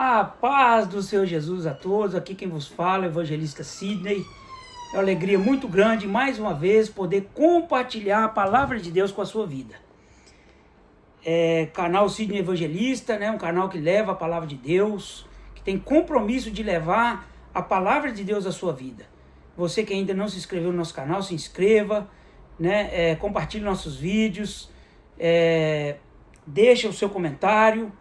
A paz do Senhor Jesus a todos, aqui quem vos fala é o evangelista Sidney. É uma alegria muito grande, mais uma vez, poder compartilhar a palavra de Deus com a sua vida. Canal Sidney Evangelista, né? Um canal que leva a palavra de Deus, que tem compromisso de levar a palavra de Deus à sua vida. Você que ainda não se inscreveu no nosso canal, se inscreva, né? Compartilhe nossos vídeos, deixe o seu comentário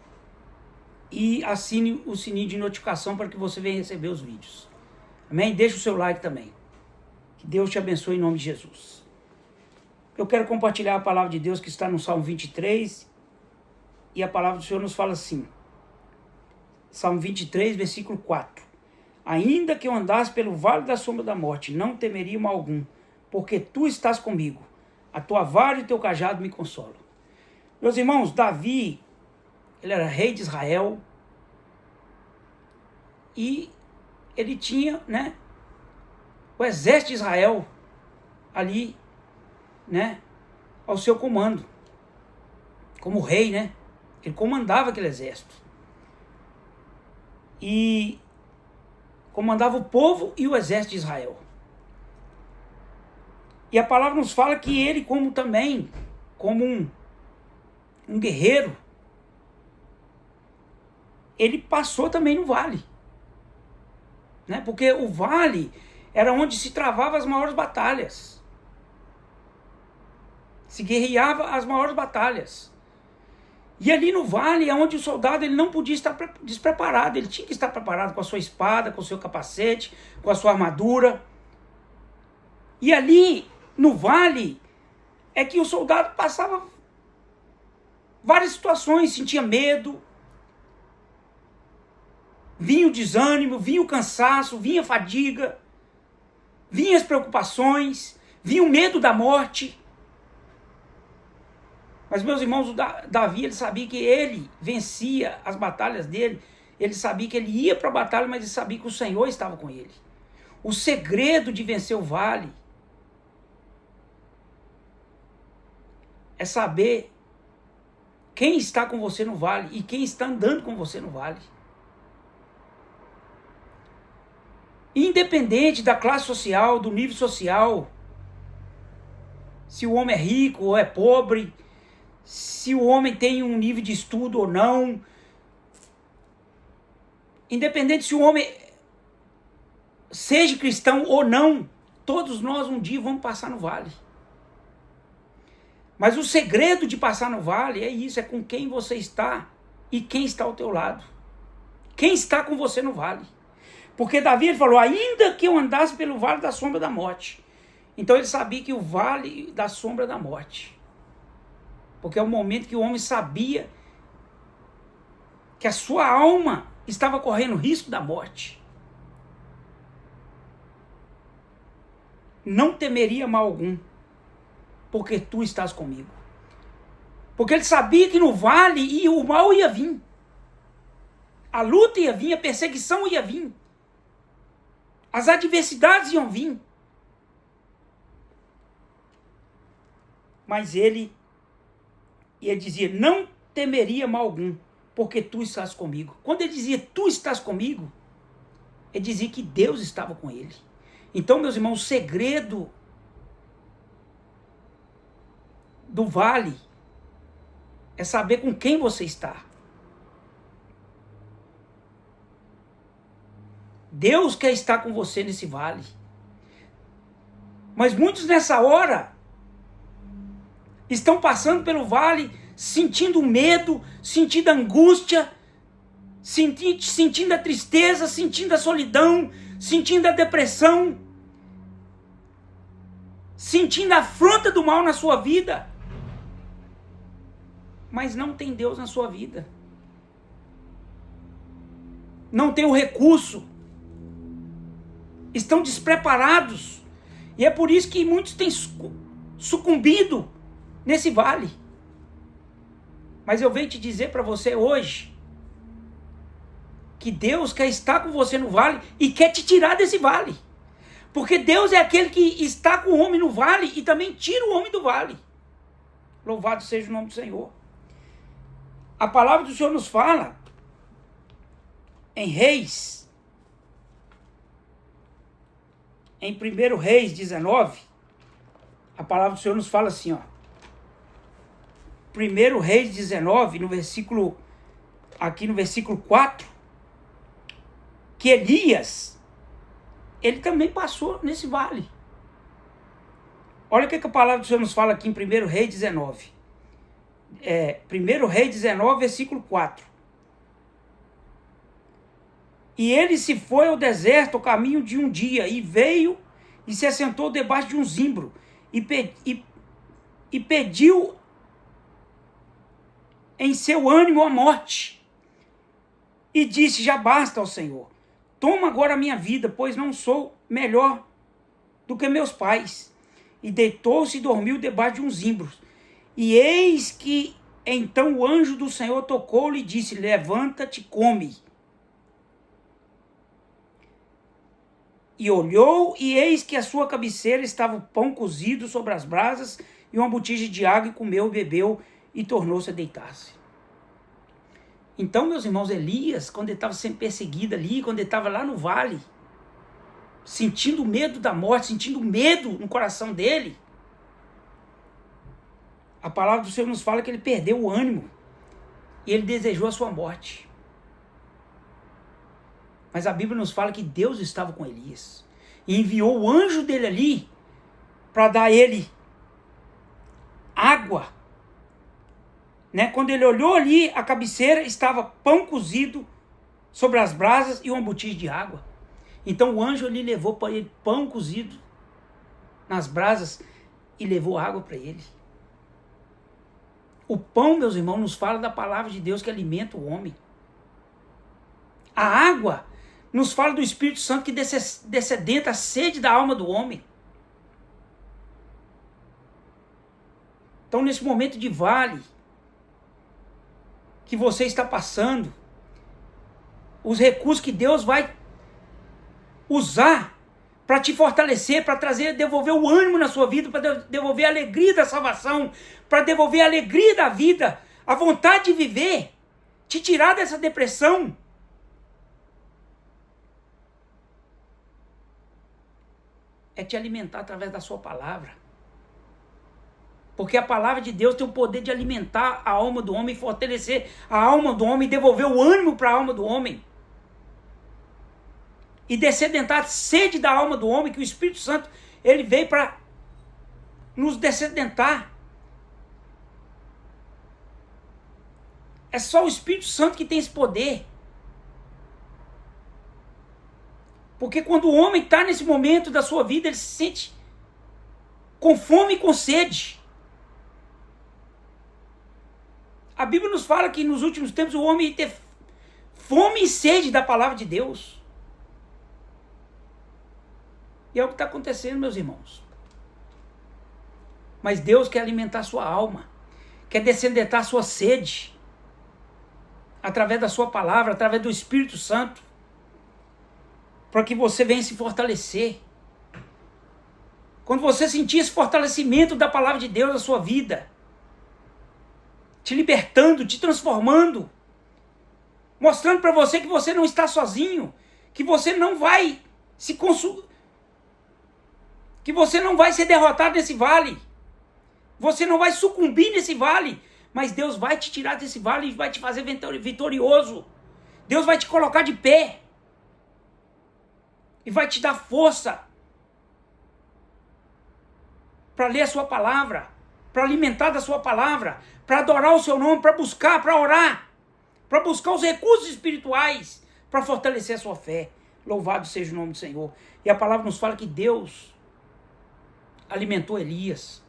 e assine o sininho de notificação para que você venha receber os vídeos. Amém? Deixe o seu like também. Que Deus te abençoe em nome de Jesus. Eu quero compartilhar a palavra de Deus que está no Salmo 23 e a palavra do Senhor nos fala assim. Salmo 23, versículo 4. Ainda que eu andasse pelo vale da sombra da morte, não temeria mal algum, porque tu estás comigo. A tua vara e o teu cajado me consolam. Meus irmãos, Davi, ele era rei de Israel e ele tinha, né, o exército de Israel ali, né, ao seu comando, como rei, né, ele comandava aquele exército e comandava o povo e o exército de Israel. E a palavra nos fala que ele, como um guerreiro, ele passou também no vale, né? Porque o vale era onde se travava as maiores batalhas, se guerreava as maiores batalhas. E ali no vale é onde o soldado ele não podia estar despreparado, ele tinha que estar preparado com a sua espada, com o seu capacete, com a sua armadura. E ali no vale é que o soldado passava várias situações, sentia medo, vinha o desânimo, vinha o cansaço, vinha a fadiga, vinha as preocupações, vinha o medo da morte. Mas, meus irmãos, o Davi, ele sabia que ele vencia as batalhas dele, ele sabia que ele ia para a batalha, mas ele sabia que o Senhor estava com ele. O segredo de vencer o vale é saber quem está com você no vale e quem está andando com você no vale. Independente da classe social, do nível social, se o homem é rico ou é pobre, se o homem tem um nível de estudo ou não, independente se o homem seja cristão ou não, todos nós um dia vamos passar no vale. Mas o segredo de passar no vale é isso, é com quem você está e quem está ao teu lado. Quem está com você no vale. Porque Davi ele falou, ainda que eu andasse pelo vale da sombra da morte. Então ele sabia que o vale da sombra da morte. Porque é o momento que o homem sabia que a sua alma estava correndo risco da morte. Não temeria mal algum, porque tu estás comigo. Porque ele sabia que no vale o mal ia vir. A luta ia vir, a perseguição ia vir. As adversidades iam vir. Mas ele dizia, não temeria mal algum, porque tu estás comigo. Quando ele dizia, tu estás comigo, ele dizia que Deus estava com ele. Então, meus irmãos, o segredo do vale é saber com quem você está. Deus quer estar com você nesse vale. Mas muitos nessa hora estão passando pelo vale sentindo medo, sentindo angústia, sentindo a tristeza, sentindo a solidão, sentindo a depressão, sentindo a afronta do mal na sua vida. Mas não tem Deus na sua vida. Não tem o recurso. Estão despreparados. E é por isso que muitos têm sucumbido nesse vale. Mas eu venho te dizer para você hoje que Deus quer estar com você no vale e quer te tirar desse vale. Porque Deus é aquele que está com o homem no vale e também tira o homem do vale. Louvado seja o nome do Senhor. A palavra do Senhor nos fala em Reis, em 1 Reis 19, a palavra do Senhor nos fala assim, ó. 1 Reis 19, aqui no versículo 4, que Elias, ele também passou nesse vale. Olha o que a palavra do Senhor nos fala aqui em 1 Reis 19. 1 Reis 19, versículo 4. E ele se foi ao deserto ao caminho de um dia, e veio e se assentou debaixo de um zimbro, e pediu em seu ânimo a morte. E disse: já basta, ó Senhor, toma agora a minha vida, pois não sou melhor do que meus pais. E deitou-se e dormiu debaixo de um zimbro. E eis que então o anjo do Senhor tocou-lhe e disse: levanta-te, come. E olhou, e eis que à sua cabeceira estava o pão cozido sobre as brasas e uma botija de água, e comeu, bebeu e tornou-se a deitar-se. Então, meus irmãos, Elias, quando ele estava sendo perseguido ali, quando ele estava lá no vale, sentindo medo da morte, sentindo medo no coração dele, a palavra do Senhor nos fala que ele perdeu o ânimo e ele desejou a sua morte. Mas a Bíblia nos fala que Deus estava com Elias e enviou o anjo dele ali para dar a ele água. Quando ele olhou ali, a cabeceira estava pão cozido sobre as brasas e uma botija de água. Então o anjo ali levou para ele pão cozido nas brasas e levou água para ele. O pão, meus irmãos, nos fala da palavra de Deus que alimenta o homem. A água nos fala do Espírito Santo que descedenta a sede da alma do homem. Então, nesse momento de vale que você está passando, os recursos que Deus vai usar para te fortalecer, para devolver o ânimo na sua vida, para devolver a alegria da salvação, para devolver a alegria da vida, a vontade de viver, te tirar dessa depressão. É te alimentar através da sua palavra. Porque a palavra de Deus tem o poder de alimentar a alma do homem, fortalecer a alma do homem, devolver o ânimo para a alma do homem. E descedentar a sede da alma do homem, que o Espírito Santo, ele veio para nos descedentar. É só o Espírito Santo que tem esse poder. Porque quando o homem está nesse momento da sua vida, ele se sente com fome e com sede. A Bíblia nos fala que nos últimos tempos o homem ia ter fome e sede da palavra de Deus. E é o que está acontecendo, meus irmãos. Mas Deus quer alimentar a sua alma, quer descendentar a sua sede, através da sua palavra, através do Espírito Santo, para que você venha se fortalecer. Quando você sentir esse fortalecimento da palavra de Deus na sua vida, te libertando, te transformando, mostrando para você que você não está sozinho, que você não vai que você não vai ser derrotado nesse vale, você não vai sucumbir nesse vale, mas Deus vai te tirar desse vale e vai te fazer vitorioso. Deus vai te colocar de pé e vai te dar força para ler a sua palavra, para alimentar da sua palavra, para adorar o seu nome, para buscar, para orar, para buscar os recursos espirituais, para fortalecer a sua fé. Louvado seja o nome do Senhor. E a palavra nos fala que Deus alimentou Elias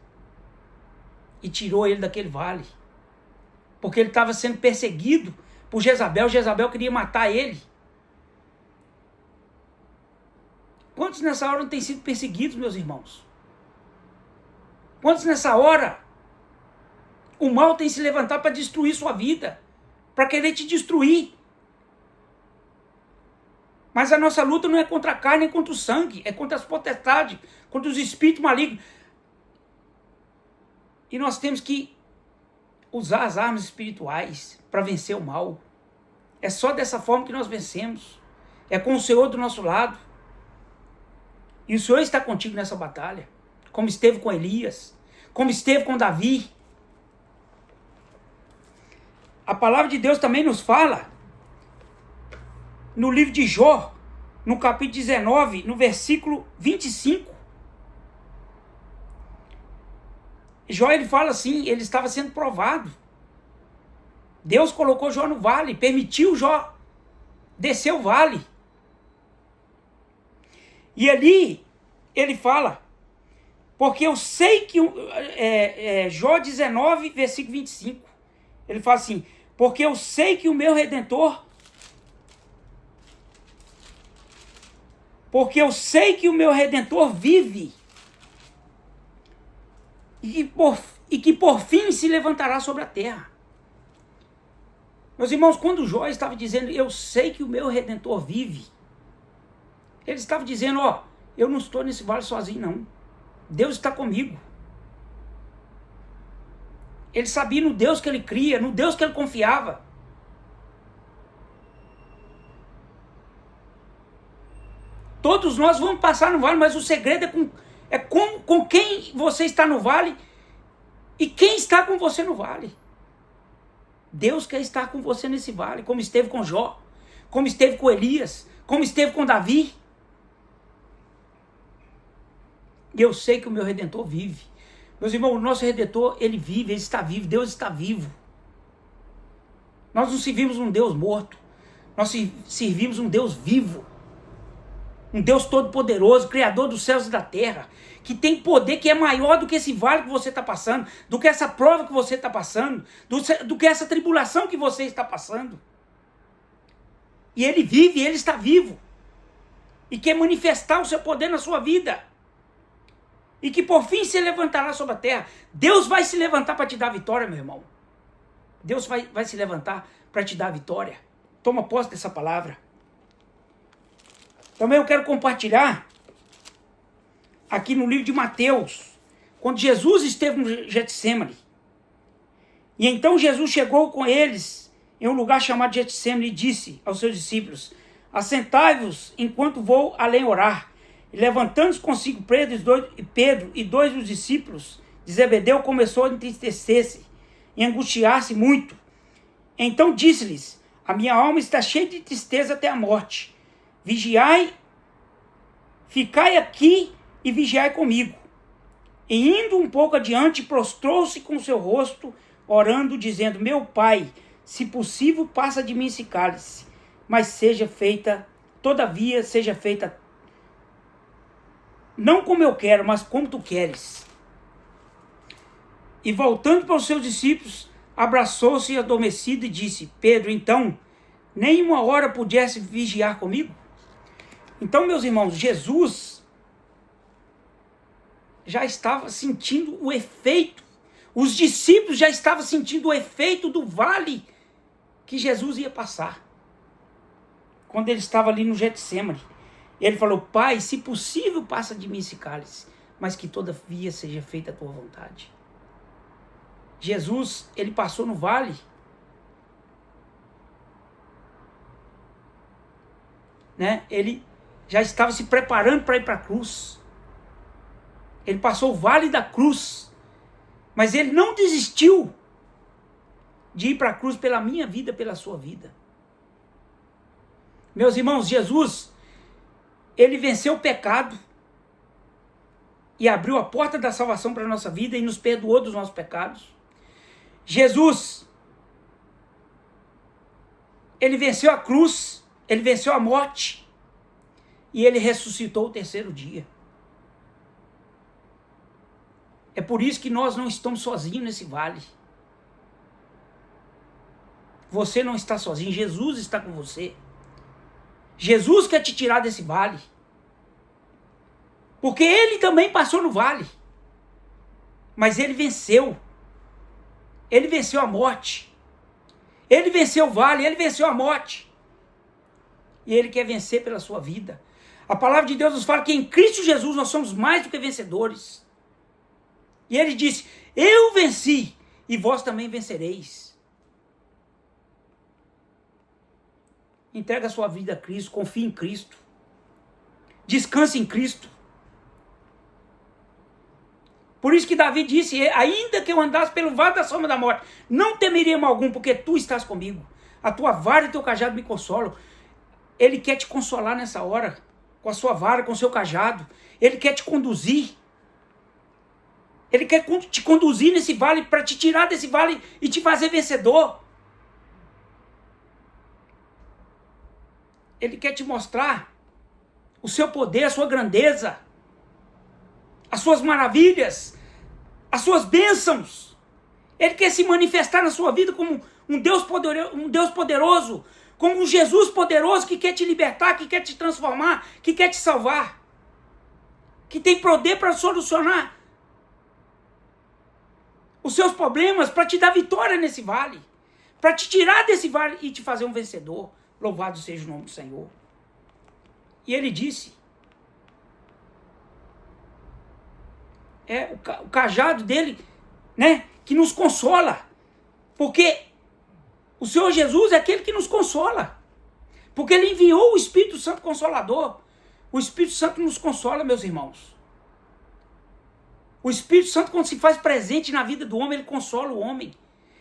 e tirou ele daquele vale, porque ele estava sendo perseguido por Jezabel. Jezabel queria matar ele. Quantos nessa hora não têm sido perseguidos, meus irmãos? Quantos nessa hora o mal tem se levantado para destruir sua vida, para querer te destruir? Mas a nossa luta não é contra a carne nem contra o sangue, é contra as potestades, contra os espíritos malignos. E nós temos que usar as armas espirituais para vencer o mal. É só dessa forma que nós vencemos. É com o Senhor do nosso lado. E o Senhor está contigo nessa batalha. Como esteve com Elias. Como esteve com Davi. A palavra de Deus também nos fala, no livro de Jó, no capítulo 19, no versículo 25. Jó, ele fala assim, ele estava sendo provado. Deus colocou Jó no vale, permitiu Jó descer o vale. E ali, ele fala, porque eu sei que, Jó 19, versículo 25, ele fala assim, porque eu sei que o meu Redentor, vive, e que por fim se levantará sobre a terra. Meus irmãos, quando Jó estava dizendo, eu sei que o meu Redentor vive, ele estava dizendo, eu não estou nesse vale sozinho não, Deus está comigo. Ele sabia no Deus que ele cria, no Deus que ele confiava. Todos nós vamos passar no vale, mas o segredo é com quem você está no vale e quem está com você no vale. Deus quer estar com você nesse vale, como esteve com Jó, como esteve com Elias, como esteve com Davi. E eu sei que o meu Redentor vive. Meus irmãos, o nosso Redentor, ele vive, ele está vivo, Deus está vivo. Nós não servimos um Deus morto, nós servimos um Deus vivo. Um Deus todo-poderoso, Criador dos céus e da terra, que tem poder que é maior do que esse vale que você está passando, do que essa prova que você está passando, do que essa tribulação que você está passando. E ele vive, ele está vivo. E quer manifestar o seu poder na sua vida. E que por fim se levantará sobre a terra. Deus vai se levantar para te dar vitória, meu irmão. Deus vai se levantar para te dar vitória. Toma posse dessa palavra. Também eu quero compartilhar aqui no livro de Mateus, quando Jesus esteve no Getsêmani. E então Jesus chegou com eles em um lugar chamado Getsêmani e disse aos seus discípulos, assentai-vos enquanto vou além orar. E levantando-se consigo Pedro e dois dos discípulos de Zebedeu, começou a entristecer-se e angustiar-se muito. Então disse-lhes, a minha alma está cheia de tristeza até a morte. Vigiai, ficai aqui e vigiai comigo. E indo um pouco adiante, prostrou-se com o seu rosto, orando, dizendo, meu Pai, se possível, passa de mim esse cálice, mas todavia seja feita não como eu quero, mas como tu queres. E voltando para os seus discípulos, abraçou-se adormecido e disse, Pedro, então, nem uma hora pudesse vigiar comigo? Então, meus irmãos, Jesus já estava sentindo o efeito, os discípulos já estavam sentindo o efeito do vale que Jesus ia passar. Quando ele estava ali no Getsêmani. Ele falou, Pai, se possível, passa de mim esse cálice, mas que todavia seja feita a tua vontade. Jesus, ele passou no vale. Né? Ele já estava se preparando para ir para a cruz. Ele passou o vale da cruz. Mas ele não desistiu de ir para a cruz pela minha vida, pela sua vida. Meus irmãos, Jesus, ele venceu o pecado e abriu a porta da salvação para a nossa vida e nos perdoou dos nossos pecados. Jesus, ele venceu a cruz, ele venceu a morte e ele ressuscitou o terceiro dia. É por isso que nós não estamos sozinhos nesse vale. Você não está sozinho, Jesus está com você. Jesus quer te tirar desse vale. Porque ele também passou no vale. Mas ele venceu. Ele venceu a morte. Ele venceu o vale, ele venceu a morte. E ele quer vencer pela sua vida. A palavra de Deus nos fala que em Cristo Jesus nós somos mais do que vencedores. E ele disse, eu venci e vós também vencereis. Entrega a sua vida a Cristo, confie em Cristo. Descanse em Cristo. Por isso que Davi disse, ainda que eu andasse pelo vale da sombra da morte, não temeria mal algum, porque tu estás comigo. A tua vara e o teu cajado me consolam. Ele quer te consolar nessa hora, com a sua vara, com o seu cajado. Ele quer te conduzir. Ele quer te conduzir nesse vale, para te tirar desse vale e te fazer vencedor. Ele quer te mostrar o seu poder, a sua grandeza, as suas maravilhas, as suas bênçãos. Ele quer se manifestar na sua vida como um Deus poderoso, como um Jesus poderoso que quer te libertar, que quer te transformar, que quer te salvar, que tem poder para solucionar os seus problemas, para te dar vitória nesse vale, para te tirar desse vale e te fazer um vencedor. Louvado seja o nome do Senhor. E ele disse, o cajado dele, né, que nos consola, porque o Senhor Jesus é aquele que nos consola, porque ele enviou o Espírito Santo Consolador. O Espírito Santo nos consola, meus irmãos. O Espírito Santo, quando se faz presente na vida do homem, ele consola o homem.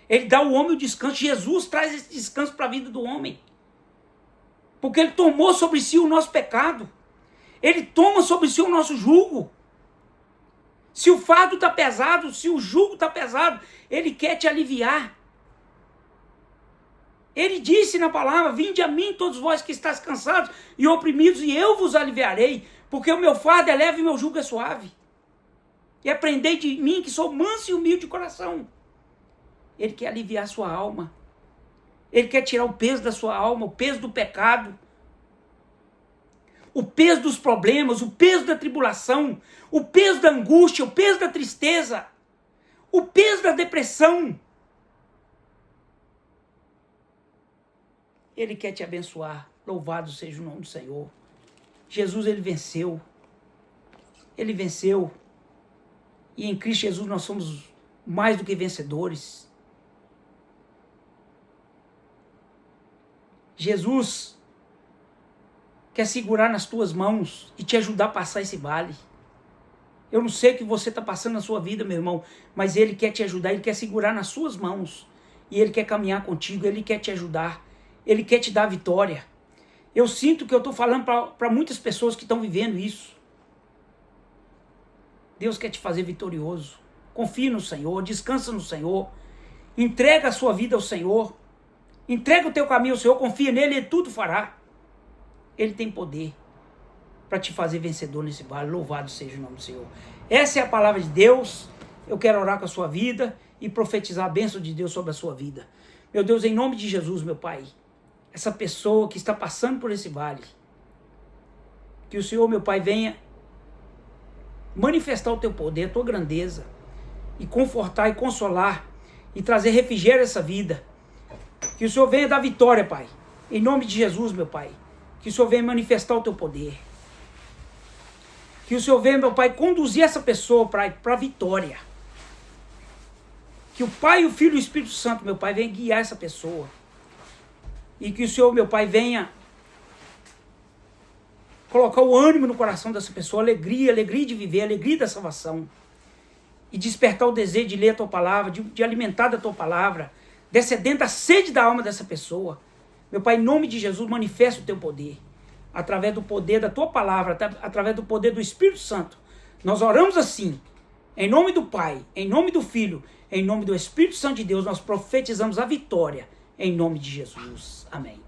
Ele dá ao homem o descanso. Jesus traz esse descanso para a vida do homem, porque ele tomou sobre si o nosso pecado. Ele toma sobre si o nosso jugo. Se o fardo está pesado, se o jugo está pesado, ele quer te aliviar. Ele disse na palavra, vinde a mim todos vós que estáis cansados e oprimidos, e eu vos aliviarei, porque o meu fardo é leve e o meu jugo é suave. E aprendei de mim que sou manso e humilde de coração. Ele quer aliviar a sua alma. Ele quer tirar o peso da sua alma, o peso do pecado, o peso dos problemas, o peso da tribulação, o peso da angústia, o peso da tristeza, o peso da depressão. Ele quer te abençoar. Louvado seja o nome do Senhor. Jesus, ele venceu. Ele venceu. E em Cristo Jesus nós somos mais do que vencedores. Jesus quer segurar nas tuas mãos e te ajudar a passar esse vale. Eu não sei o que você está passando na sua vida, meu irmão, mas Ele quer te ajudar, Ele quer segurar nas suas mãos. E Ele quer caminhar contigo, Ele quer te ajudar, Ele quer te dar vitória. Eu sinto que eu estou falando para muitas pessoas que estão vivendo isso. Deus quer te fazer vitorioso. Confie no Senhor, descansa no Senhor, entrega a sua vida ao Senhor. Entrega o teu caminho ao Senhor, confia nele, Ele tudo fará. Ele tem poder para te fazer vencedor nesse vale. Louvado seja o nome do Senhor. Essa é a palavra de Deus. Eu quero orar com a sua vida e profetizar a bênção de Deus sobre a sua vida. Meu Deus, em nome de Jesus, meu Pai, essa pessoa que está passando por esse vale, que o Senhor, meu Pai, venha manifestar o teu poder, a tua grandeza, e confortar e consolar, e trazer refrigério a essa vida. Que o Senhor venha dar vitória, Pai. Em nome de Jesus, meu Pai. Que o Senhor venha manifestar o teu poder. Que o Senhor venha, meu Pai, conduzir essa pessoa para a vitória. Que o Pai, o Filho e o Espírito Santo, meu Pai, venha guiar essa pessoa. E que o Senhor, meu Pai, venha colocar o ânimo no coração dessa pessoa, alegria de viver, alegria da salvação. E despertar o desejo de ler a tua palavra, de alimentar da tua palavra, descedendo a sede da alma dessa pessoa. Meu Pai, em nome de Jesus, manifesta o teu poder. Através do poder da tua palavra, através do poder do Espírito Santo. Nós oramos assim, em nome do Pai, em nome do Filho, em nome do Espírito Santo de Deus, nós profetizamos a vitória, em nome de Jesus. Amém.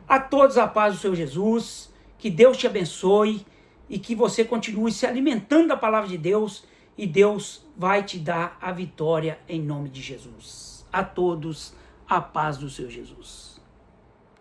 A todos a paz do Senhor Jesus, que Deus te abençoe e que você continue se alimentando da palavra de Deus e Deus vai te dar a vitória em nome de Jesus. A todos a paz do Senhor Jesus.